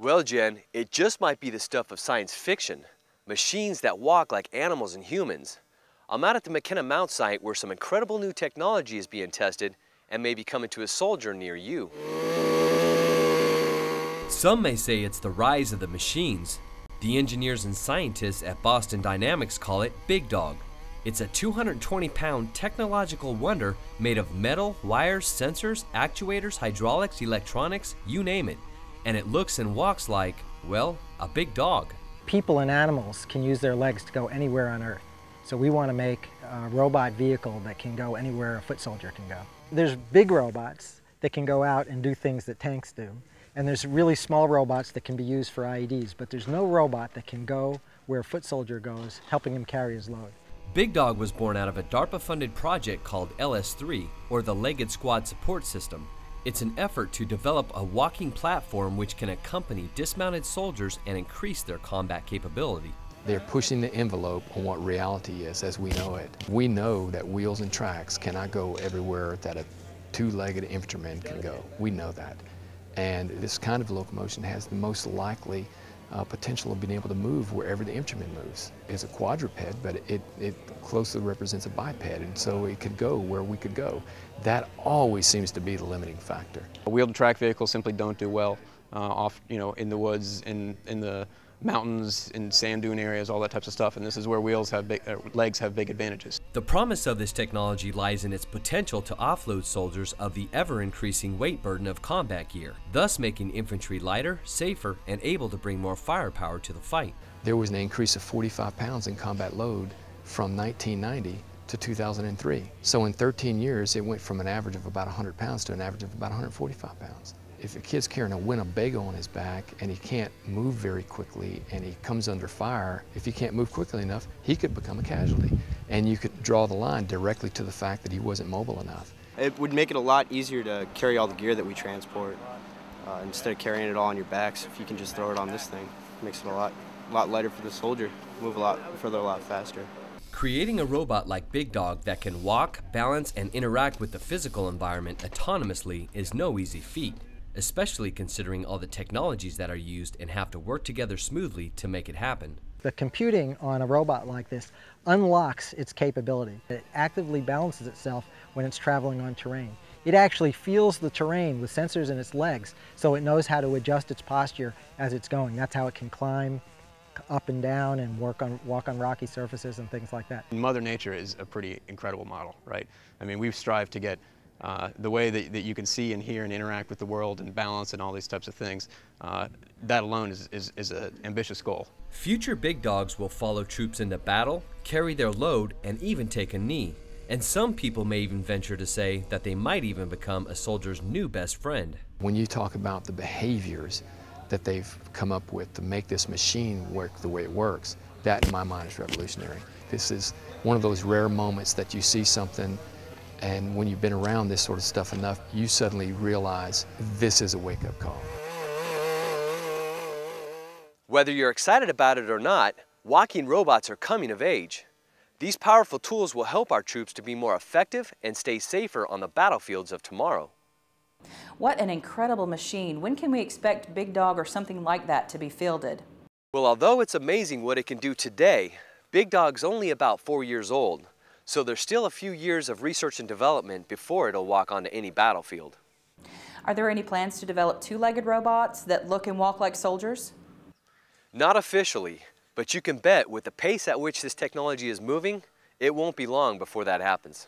Well, Jen, it just might be the stuff of science fiction. Machines that walk like animals and humans. I'm out at the McKenna Mount site where some incredible new technology is being tested and may be coming to a soldier near you. Some may say it's the rise of the machines. The engineers and scientists at Boston Dynamics call it Big Dog. It's a 220-pound technological wonder made of metal, wires, sensors, actuators, hydraulics, electronics, you name it. And it looks and walks like, well, a big dog. People and animals can use their legs to go anywhere on Earth. So we want to make a robot vehicle that can go anywhere a foot soldier can go. There's big robots that can go out and do things that tanks do. And there's really small robots that can be used for IEDs, but there's no robot that can go where a foot soldier goes, helping him carry his load. Big Dog was born out of a DARPA-funded project called LS3, or the Legged Squad Support System. It's an effort to develop a walking platform which can accompany dismounted soldiers and increase their combat capability. They're pushing the envelope on what reality is as we know it. We know that wheels and tracks cannot go everywhere that a two-legged infantryman can go. We know that. And this kind of locomotion has the most likely potential of being able to move wherever the infantryman moves. It's a quadruped, but it closely represents a biped, and so it could go where we could go. That always seems to be the limiting factor. Wheeled track vehicles simply don't do well in the woods, in the mountains, in sand dune areas, all that types of stuff, and this is where legs have big advantages. The promise of this technology lies in its potential to offload soldiers of the ever-increasing weight burden of combat gear, thus making infantry lighter, safer, and able to bring more firepower to the fight. There was an increase of 45 pounds in combat load from 1990 to 2003. So in 13 years, it went from an average of about 100 pounds to an average of about 145 pounds. If a kid's carrying a Winnebago on his back and he can't move very quickly and he comes under fire, if he can't move quickly enough, he could become a casualty. And you could draw the line directly to the fact that he wasn't mobile enough. It would make it a lot easier to carry all the gear that we transport. Instead of carrying it all on your backs, if you can just throw it on this thing, it makes it a lot lighter for the soldier, move a lot further, a lot faster. Creating a robot like Big Dog that can walk, balance, and interact with the physical environment autonomously is no easy feat, especially considering all the technologies that are used and have to work together smoothly to make it happen. The computing on a robot like this unlocks its capability. It actively balances itself when it's traveling on terrain. It actually feels the terrain with sensors in its legs, so it knows how to adjust its posture as it's going. That's how it can climb up and down and walk on rocky surfaces and things like that. Mother Nature is a pretty incredible model, right? I mean, we've strived to get the way that you can see and hear and interact with the world and balance and all these types of things, that alone is an ambitious goal. Future Big Dogs will follow troops into battle, carry their load, and even take a knee. And some people may even venture to say that they might even become a soldier's new best friend. When you talk about the behaviors that they've come up with to make this machine work the way it works, that in my mind is revolutionary. This is one of those rare moments that you see something, and when you've been around this sort of stuff enough, you suddenly realize this is a wake-up call. Whether you're excited about it or not, walking robots are coming of age. These powerful tools will help our troops to be more effective and stay safer on the battlefields of tomorrow. What an incredible machine. When can we expect Big Dog or something like that to be fielded? Well, although it's amazing what it can do today, Big Dog's only about 4 years old. So there's still a few years of research and development before it'll walk onto any battlefield. Are there any plans to develop two-legged robots that look and walk like soldiers? Not officially, but you can bet with the pace at which this technology is moving, it won't be long before that happens.